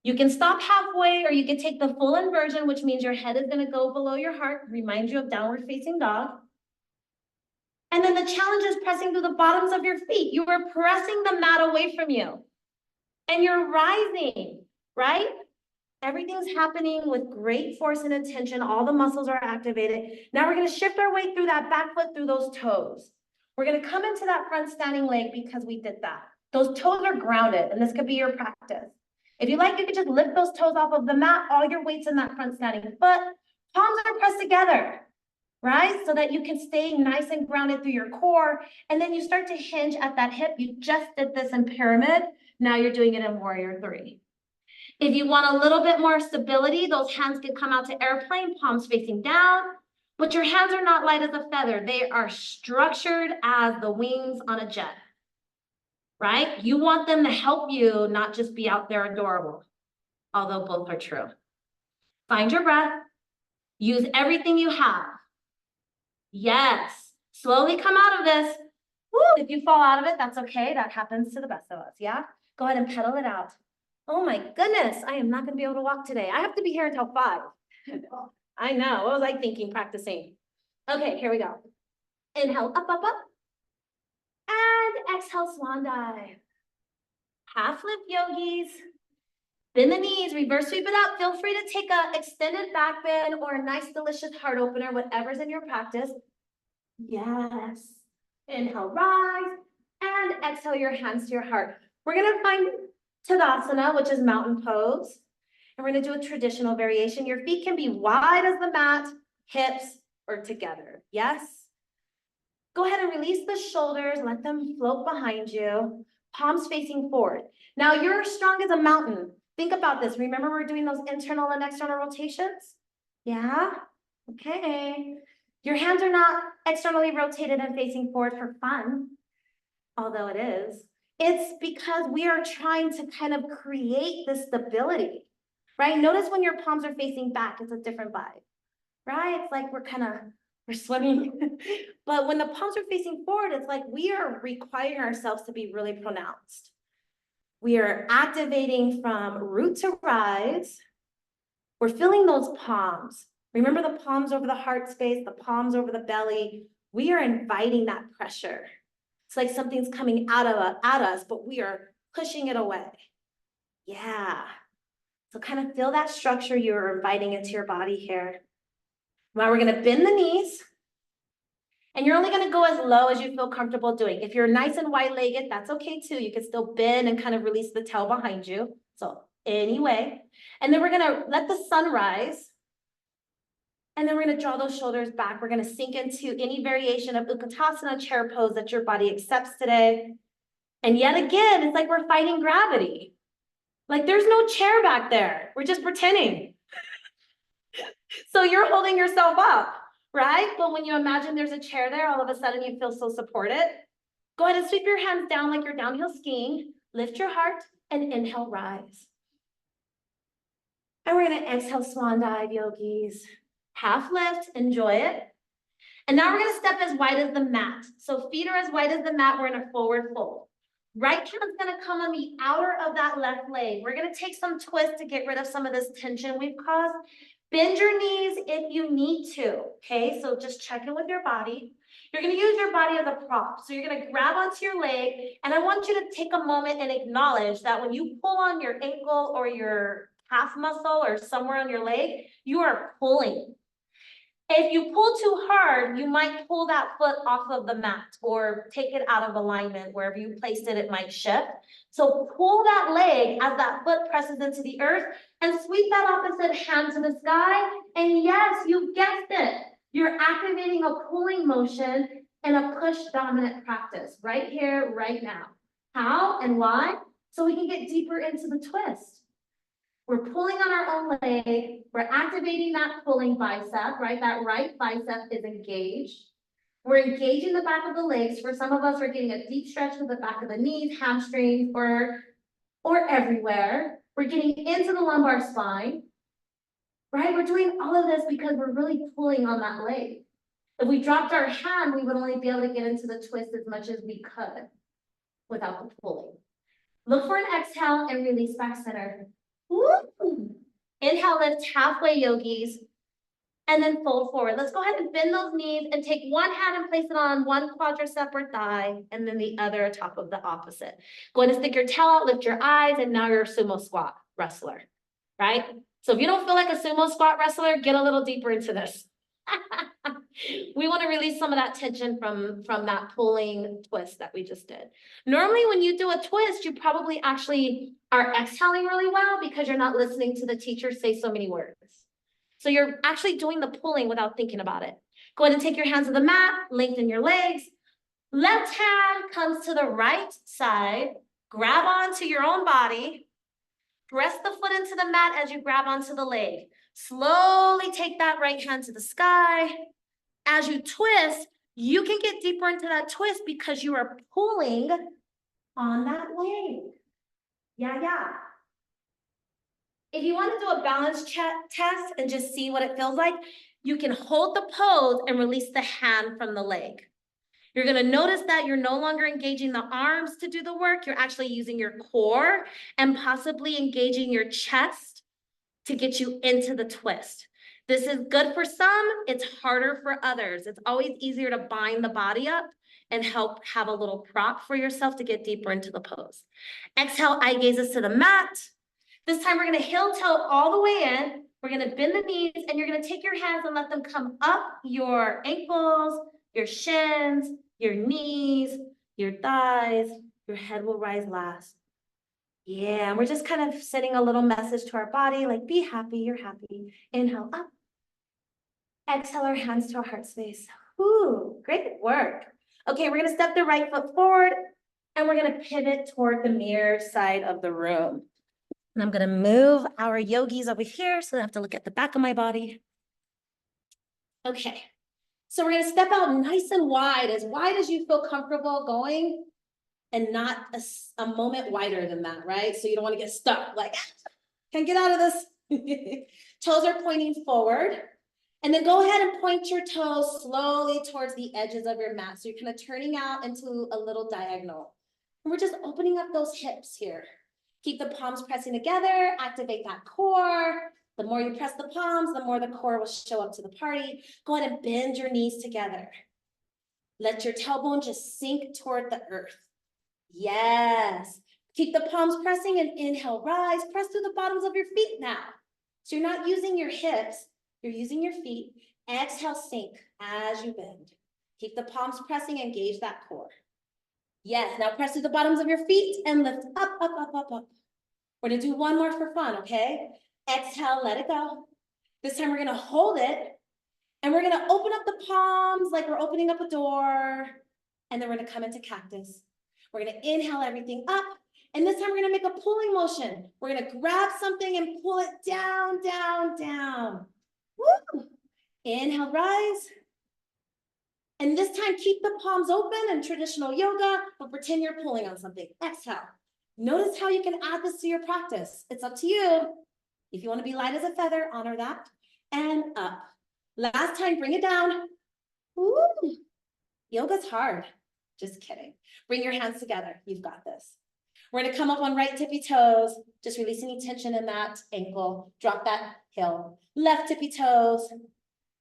You can stop halfway or you can take the full inversion, which means your head is going to go below your heart. Remind you of downward facing dog. And then the challenge is pressing through the bottoms of your feet. You are pressing the mat away from you. And you're rising, right? Everything's happening with great force and intention. All the muscles are activated. Now we're going to shift our weight through that back foot, through those toes. We're going to come into that front standing leg because we did that. Those toes are grounded, and this could be your practice. If you like, you could just lift those toes off of the mat. All your weight's in that front standing foot. Palms are pressed together, right? So that you can stay nice and grounded through your core. And then you start to hinge at that hip. You just did this in pyramid. Now you're doing it in warrior 3. If you want a little bit more stability, those hands can come out to airplane, palms facing down, but your hands are not light as a feather. They are structured as the wings on a jet, right? You want them to help you, not just be out there adorable, although both are true. Find your breath. Use everything you have. Yes. Slowly come out of this. Woo. If you fall out of it, that's okay. That happens to the best of us, yeah? Go ahead and pedal it out. Oh my goodness, I am not going to be able to walk today. I have to be here until 5. I know. What was I thinking, practicing? Okay, here we go. Inhale, up. And exhale, swan dive. Half lift yogis. Bend the knees, reverse sweep it up. Feel free to take a extended back bend or a nice, delicious heart opener, whatever's in your practice. Yes. Inhale, rise. And exhale your hands to your heart. We're going to find Tadasana, which is mountain pose. And we're gonna do a traditional variation. Your feet can be wide as the mat, hips, or together, yes? Go ahead and release the shoulders, let them float behind you, palms facing forward. Now you're strong as a mountain. Think about this. Remember we're doing those internal and external rotations? Yeah, okay. Your hands are not externally rotated and facing forward for fun, although it is. It's because we are trying to kind of create this stability, right? Notice when your palms are facing back, it's a different vibe, right? It's like we're swimming. But when the palms are facing forward, it's like we are requiring ourselves to be really pronounced. We are activating from root to rise. We're feeling those palms. Remember the palms over the heart space, the palms over the belly. We are inviting that pressure. It's like something's coming at us, but we are pushing it away. Yeah. So kind of feel that structure you're inviting into your body here. Now we're gonna bend the knees. And you're only gonna go as low as you feel comfortable doing. If you're nice and wide-legged, that's okay too. You can still bend and kind of release the tail behind you. So anyway, and then we're gonna let the sun rise. And then we're gonna draw those shoulders back. We're gonna sink into any variation of Utkatasana chair pose that your body accepts today. And yet again, it's like we're fighting gravity. Like there's no chair back there. We're just pretending. So you're holding yourself up, right? But when you imagine there's a chair there, all of a sudden you feel so supported. Go ahead and sweep your hands down like you're downhill skiing. Lift your heart and inhale, rise. And we're gonna exhale, swan dive, yogis. Half lift, enjoy it. And now we're gonna step as wide as the mat. So feet are as wide as the mat, we're in a forward fold. Right hand's gonna come on the outer of that left leg. We're gonna take some twist to get rid of some of this tension we've caused. Bend your knees if you need to, okay? So just check in with your body. You're gonna use your body as a prop. So you're gonna grab onto your leg, and I want you to take a moment and acknowledge that when you pull on your ankle or your calf muscle or somewhere on your leg, you are pulling. If you pull too hard, you might pull that foot off of the mat or take it out of alignment. Wherever you placed it, it might shift. So pull that leg as that foot presses into the earth and sweep that opposite hand to the sky. And yes, you guessed it. You're activating a pulling motion and a push dominant practice right here, right now. How and why? So we can get deeper into the twist. We're pulling on our own leg. We're activating that pulling bicep, right? That right bicep is engaged. We're engaging the back of the legs. For some of us, we're getting a deep stretch to the back of the knees, hamstrings, or everywhere. We're getting into the lumbar spine, right? We're doing all of this because we're really pulling on that leg. If we dropped our hand, we would only be able to get into the twist as much as we could without the pulling. Look for an exhale and release back center. Woo! Inhale, lift halfway, yogis, and then fold forward. Let's go ahead and bend those knees and take one hand and place it on one quadricep or thigh, and then the other atop of the opposite. Go ahead and stick your tail out, lift your eyes, and now you're a sumo squat wrestler, right? So if you don't feel like a sumo squat wrestler, get a little deeper into this. We want to release some of that tension from that pulling twist that we just did. Normally, when you do a twist, you probably actually are exhaling really well because you're not listening to the teacher say so many words. So you're actually doing the pulling without thinking about it. Go ahead and take your hands to the mat, lengthen your legs. Left hand comes to the right side, grab onto your own body, press the foot into the mat as you grab onto the leg. Slowly take that right hand to the sky. As you twist, you can get deeper into that twist because you are pulling on that leg. Yeah. If you want to do a balance test and just see what it feels like, you can hold the pose and release the hand from the leg. You're going to notice that you're no longer engaging the arms to do the work. You're actually using your core and possibly engaging your chest to get you into the twist. This is good for some, it's harder for others. It's always easier to bind the body up and help have a little prop for yourself to get deeper into the pose. Exhale, eye gazes to the mat. This time we're gonna heel toe all the way in. We're gonna bend the knees and you're gonna take your hands and let them come up your ankles, your shins, your knees, your thighs. Your head will rise last. Yeah, we're just kind of sending a little message to our body, like be happy, you're happy. Inhale up. Exhale our hands to our heart space. Ooh, great work. Okay, we're gonna step the right foot forward and we're gonna pivot toward the mirror side of the room. And I'm gonna move our yogis over here so I have to look at the back of my body. Okay, so we're gonna step out nice and wide as you feel comfortable going, and not a moment wider than that, right? So you don't wanna get stuck, like, can't get out of this. Toes are pointing forward. And then go ahead and point your toes slowly towards the edges of your mat. So you're kind of turning out into a little diagonal. And we're just opening up those hips here. Keep the palms pressing together, activate that core. The more you press the palms, the more the core will show up to the party. Go ahead and bend your knees together. Let your tailbone just sink toward the earth. Yes. Keep the palms pressing and inhale, rise. Press through the bottoms of your feet now. So you're not using your hips, you're using your feet. Exhale, sink as you bend. Keep the palms pressing, engage that core. Yes, now press through the bottoms of your feet and lift up, up, up, up, up. We're gonna do one more for fun, okay? Exhale, let it go. This time we're gonna hold it and we're gonna open up the palms like we're opening up a door. And then we're gonna come into cactus. We're gonna inhale everything up. And this time we're gonna make a pulling motion. We're gonna grab something and pull it down, down, down. Woo! Inhale, rise. And this time, keep the palms open in traditional yoga, but pretend you're pulling on something. Exhale. Notice how you can add this to your practice. It's up to you. If you want to be light as a feather, honor that. And up. Last time, bring it down. Woo! Yoga's hard. Just kidding. Bring your hands together. You've got this. We're going to come up on right tippy toes. Just release any tension in that ankle. Drop that heel. Left tippy toes.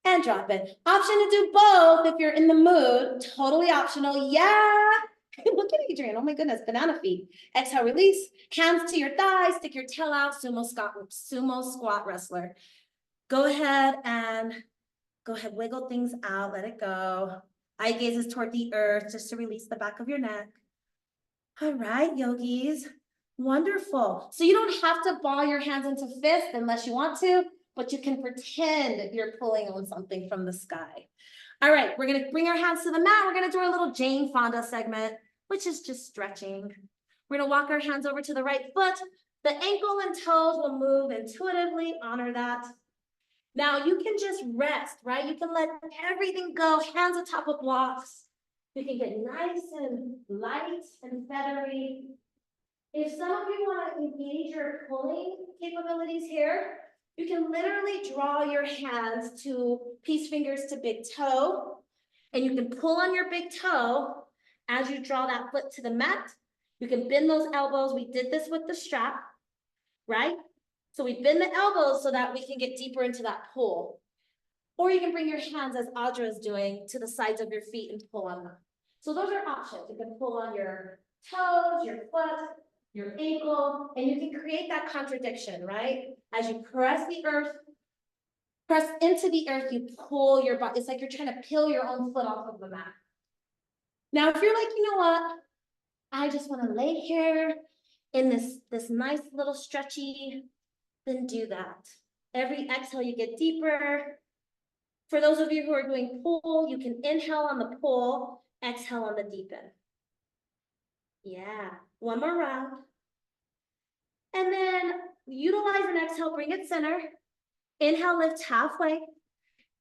And drop it. Option to do both if you're in the mood. Totally optional. Yeah. Look at Adrian. Oh my goodness. Banana feet. Exhale, release. Hands to your thighs. Stick your tail out. Sumo squat wrestler. Go ahead, wiggle things out. Let it go. Eye gazes toward the earth just to release the back of your neck. All right, yogis. Wonderful. So you don't have to ball your hands into fists unless you want to, but you can pretend you're pulling on something from the sky. All right, we're gonna bring our hands to the mat. We're gonna do our little Jane Fonda segment, which is just stretching. We're gonna walk our hands over to the right foot. The ankle and toes will move intuitively, honor that. Now you can just rest, right? You can let everything go, hands atop of blocks. You can get nice and light and feathery. If some of you want to engage your pulling capabilities here, you can literally draw your hands to peace fingers to big toe, and you can pull on your big toe as you draw that foot to the mat. You can bend those elbows. We did this with the strap, right? So we bend the elbows so that we can get deeper into that pull. Or you can bring your hands, as Audra is doing, to the sides of your feet and pull on them. So those are options. You can pull on your toes, your foot, your ankle, and you can create that contradiction, right? As you press the earth, press into the earth, you pull your body. It's like you're trying to peel your own foot off of the mat. Now, if you're like, you know what? I just want to lay here in this nice little stretchy, then do that. Every exhale, you get deeper. For those of you who are doing pull, you can inhale on the pull, exhale on the deepen. Yeah, one more round. And then utilize an exhale, bring it center. Inhale, lift halfway.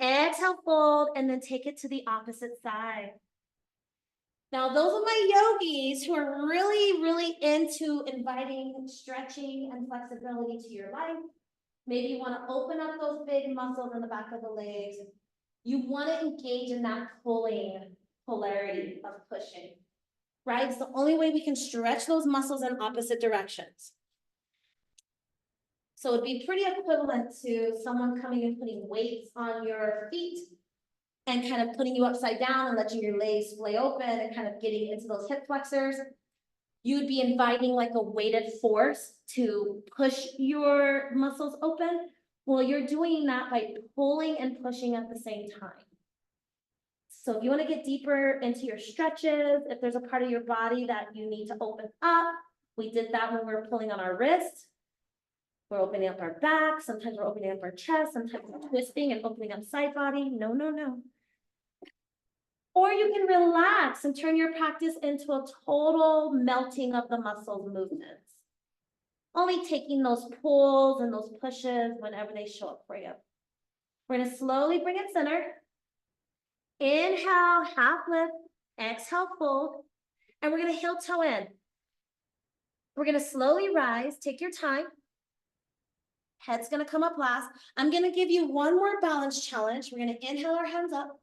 Exhale, fold, and then take it to the opposite side. Now, those are my yogis who are really, really into inviting stretching and flexibility to your life. Maybe you want to open up those big muscles in the back of the legs. You want to engage in that pulling polarity of pushing, right? It's the only way we can stretch those muscles in opposite directions. So it'd be pretty equivalent to someone coming and putting weights on your feet and kind of putting you upside down and letting your legs splay open and kind of getting into those hip flexors. You would be inviting like a weighted force to push your muscles open. Well, you're doing that by pulling and pushing at the same time. So if you want to get deeper into your stretches, if there's a part of your body that you need to open up, We did that when we were pulling on our wrist. We're opening up our back. Sometimes we're opening up our chest. Sometimes we're twisting and opening up side body. No, no, no. Or you can relax and turn your practice into a total melting of the muscles movements. Only taking those pulls and those pushes whenever they show up for you. We're gonna slowly bring it center. Inhale, half lift. Exhale, fold. And we're gonna heel toe in. We're gonna slowly rise, take your time. Head's gonna come up last. I'm gonna give you one more balance challenge. We're gonna inhale our hands up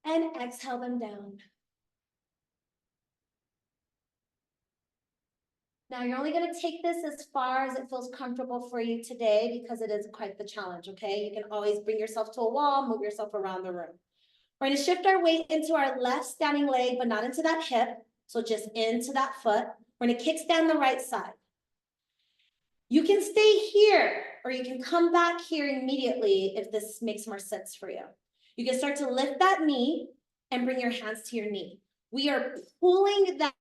and exhale them down. Now you're only gonna take this as far as it feels comfortable for you today because it is quite the challenge, okay? You can always bring yourself to a wall, move yourself around the room. We're gonna shift our weight into our left standing leg, but not into that hip. So just into that foot. We're gonna kickstand the right side. You can stay here, or you can come back here immediately if this makes more sense for you. You can start to lift that knee and bring your hands to your knee. We are pulling that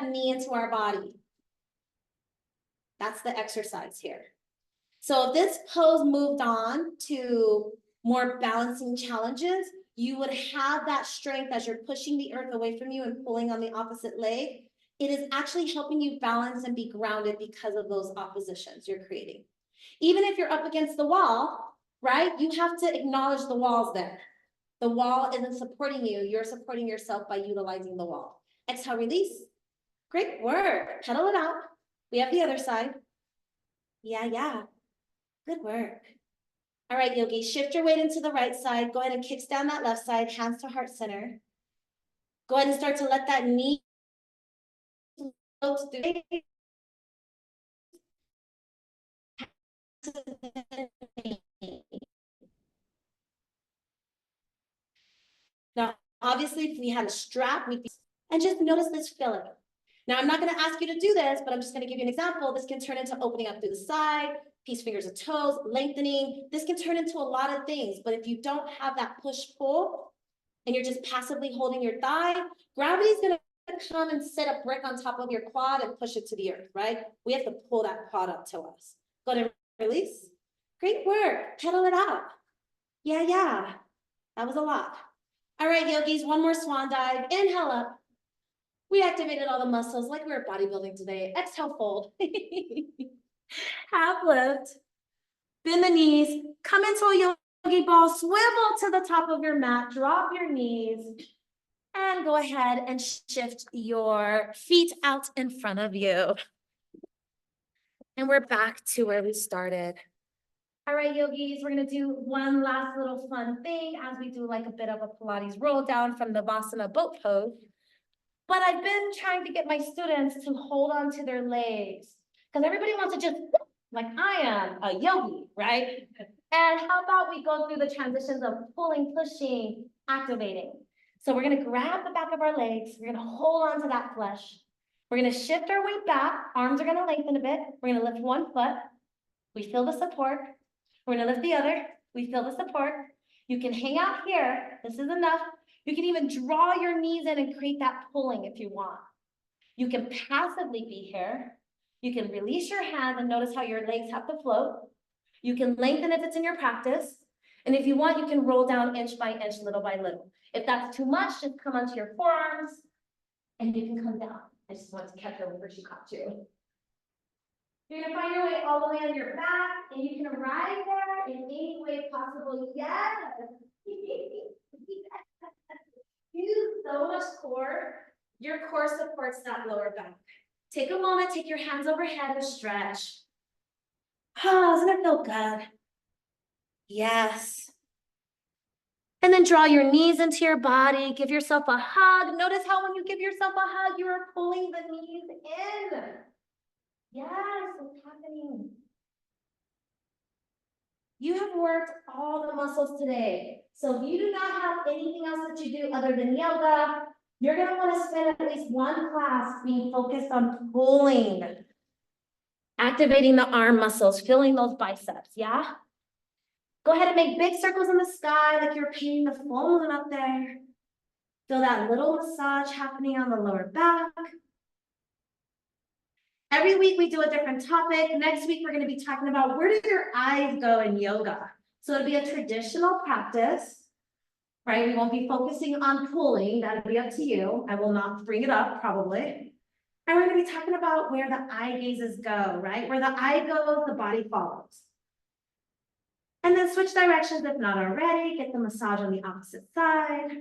knee into our body. That's the exercise here. So if this pose moved on to more balancing challenges, you would have that strength as you're pushing the earth away from you and pulling on the opposite leg. It is actually helping you balance and be grounded because of those oppositions you're creating. Even if you're up against the wall, right? You have to acknowledge the wall's there. The wall isn't supporting you. You're supporting yourself by utilizing the wall. Exhale, release. Great work. Pedal it out. We have the other side. Yeah. Good work. All right, yogis, shift your weight into the right side. Go ahead and kickstand that left side, hands to heart center. Go ahead and start to let that knee float through. Now, obviously, if we had a strap, we'd be, and just notice this filling. Now, I'm not going to ask you to do this, but I'm just going to give you an example. This can turn into opening up through the side, peace fingers of toes, lengthening. This can turn into a lot of things, but if you don't have that push-pull and you're just passively holding your thigh, gravity's going to come and set a brick on top of your quad and push it to the earth, right? We have to pull that quad up to us. Go ahead and release. Great work. Pedal it out. Yeah. That was a lot. All right, yogis, one more swan dive. Inhale up. We activated all the muscles like we were bodybuilding today. Exhale, fold. Half lift. Bend the knees. Come into a yogi ball. Swivel to the top of your mat. Drop your knees. And go ahead and shift your feet out in front of you. And we're back to where we started. All right, yogis, we're gonna do one last little fun thing as we do like a bit of a Pilates roll down from the Asana boat pose. But I've been trying to get my students to hold on to their legs because everybody wants to just, like I am, a yogi, right? And how about we go through the transitions of pulling, pushing, activating. So we're gonna grab the back of our legs. We're gonna hold on to that flesh. We're gonna shift our weight back. Arms are gonna lengthen a bit. We're gonna lift one foot. We feel the support. We're gonna lift the other. We feel the support. You can hang out here. This is enough. You can even draw your knees in and create that pulling if you want. You can passively be here. You can release your hands and notice how your legs have to float. You can lengthen if it's in your practice. And if you want, you can roll down inch by inch, little by little. If that's too much, just come onto your forearms and you can come down. I just want to catch her before she caught you. You're gonna find your way all the way on your back, and you can arrive there in any way possible. Yes. Use so much core. Your core supports that lower back. Take a moment, take your hands overhead and stretch. Oh, doesn't it feel good? Yes. And then draw your knees into your body. Give yourself a hug. Notice how when you give yourself a hug, you are pulling the knees in. Yes, what's happening? You have worked all the muscles today. So if you do not have anything else that you do other than yoga, you're going to want to spend at least one class being focused on pulling, activating the arm muscles, filling those biceps, yeah? Go ahead and make big circles in the sky like you're painting the full moon up there. Feel that little massage happening on the lower back. Every week we do a different topic. Next week, we're gonna be talking about where do your eyes go in yoga? So it'll be a traditional practice, right? We won't be focusing on pulling, that'll be up to you. I will not bring it up, probably. And we're gonna be talking about where the eye gazes go, right? Where the eye goes, the body follows. And then switch directions if not already, get the massage on the opposite side.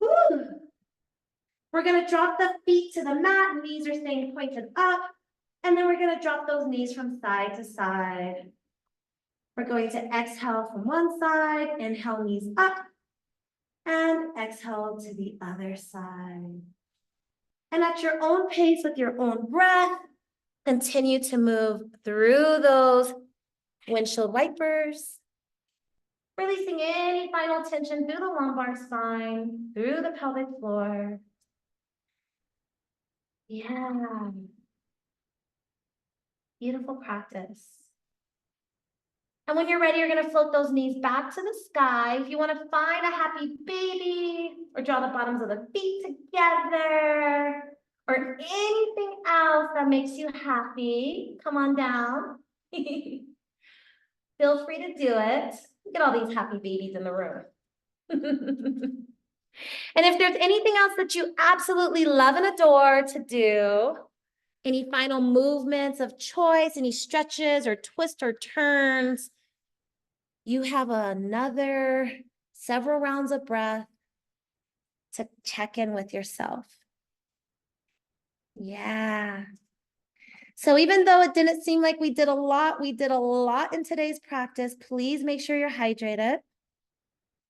Woo! We're gonna drop the feet to the mat, knees are staying pointed up. And then we're gonna drop those knees from side to side. We're going to exhale from one side, inhale knees up, and exhale to the other side. And at your own pace with your own breath, continue to move through those windshield wipers, releasing any final tension through the lumbar spine, through the pelvic floor. Yeah. Beautiful practice. And when you're ready, you're gonna float those knees back to the sky. If you wanna find a happy baby or draw the bottoms of the feet together or anything else that makes you happy, come on down. Feel free to do it. Look at all these happy babies in the room. And if there's anything else that you absolutely love and adore to do, any final movements of choice, any stretches or twists or turns, you have another several rounds of breath to check in with yourself. Yeah. So even though it didn't seem like we did a lot in today's practice. Please make sure you're hydrated.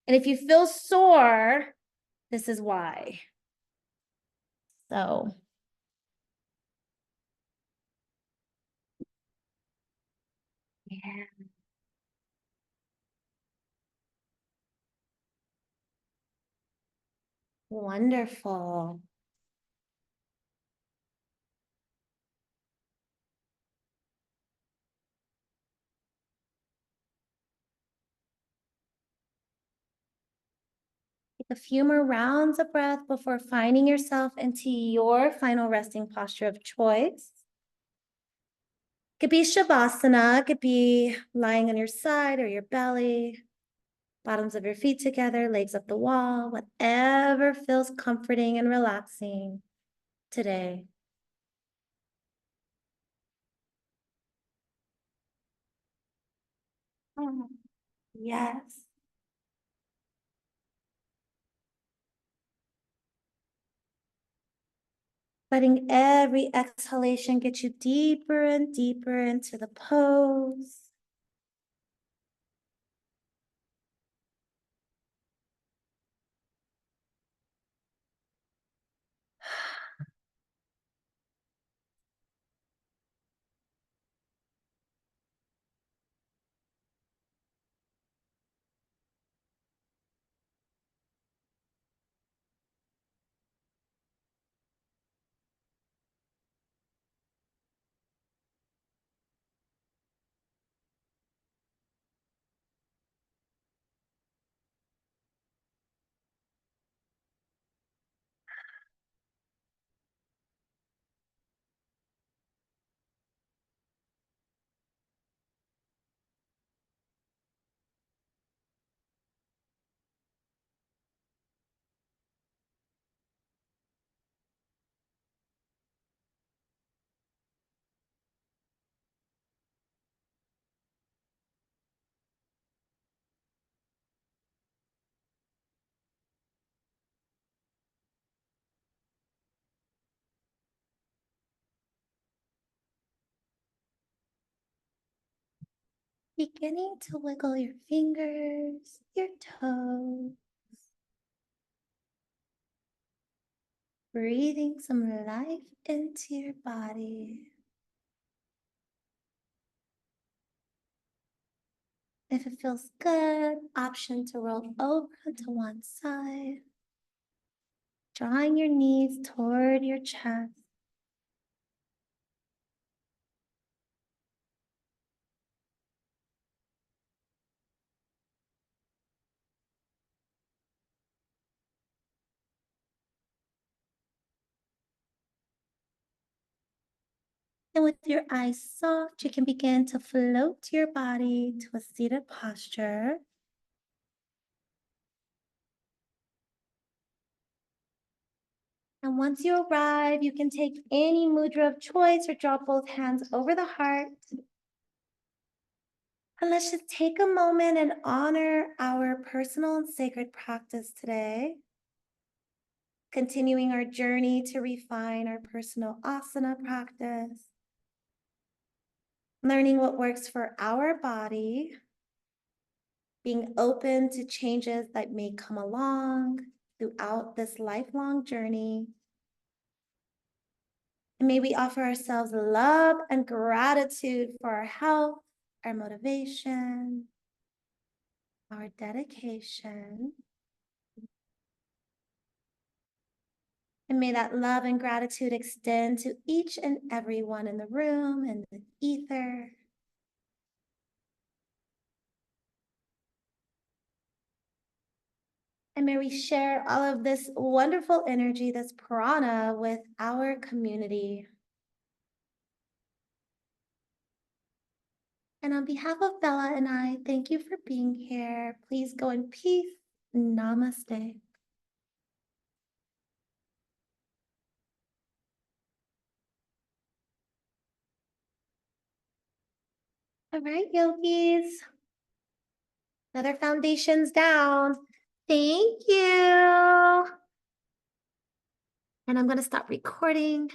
And if you feel sore, this is why. So yeah. Wonderful. Take a few more rounds of breath before finding yourself into your final resting posture of choice. Could be Shavasana, could be lying on your side or your belly, bottoms of your feet together, legs up the wall, whatever feels comforting and relaxing today. Oh, yes. Letting every exhalation get you deeper and deeper into the pose. Beginning to wiggle your fingers, your toes. Breathing some life into your body. If it feels good, option to roll over to one side. Drawing your knees toward your chest. And with your eyes soft, you can begin to float your body to a seated posture. And once you arrive, you can take any mudra of choice or drop both hands over the heart. And let's just take a moment and honor our personal and sacred practice today. Continuing our journey to refine our personal asana practice. Learning what works for our body. Being open to changes that may come along throughout this lifelong journey. And may we offer ourselves love and gratitude for our health, our motivation, our dedication. And may that love and gratitude extend to each and every one in the room and the ether. And may we share all of this wonderful energy, this prana, with our community. And on behalf of Bella and I, thank you for being here. Please go in peace. Namaste. All right, yogis. Another foundation's down. Thank you. And I'm going to stop recording.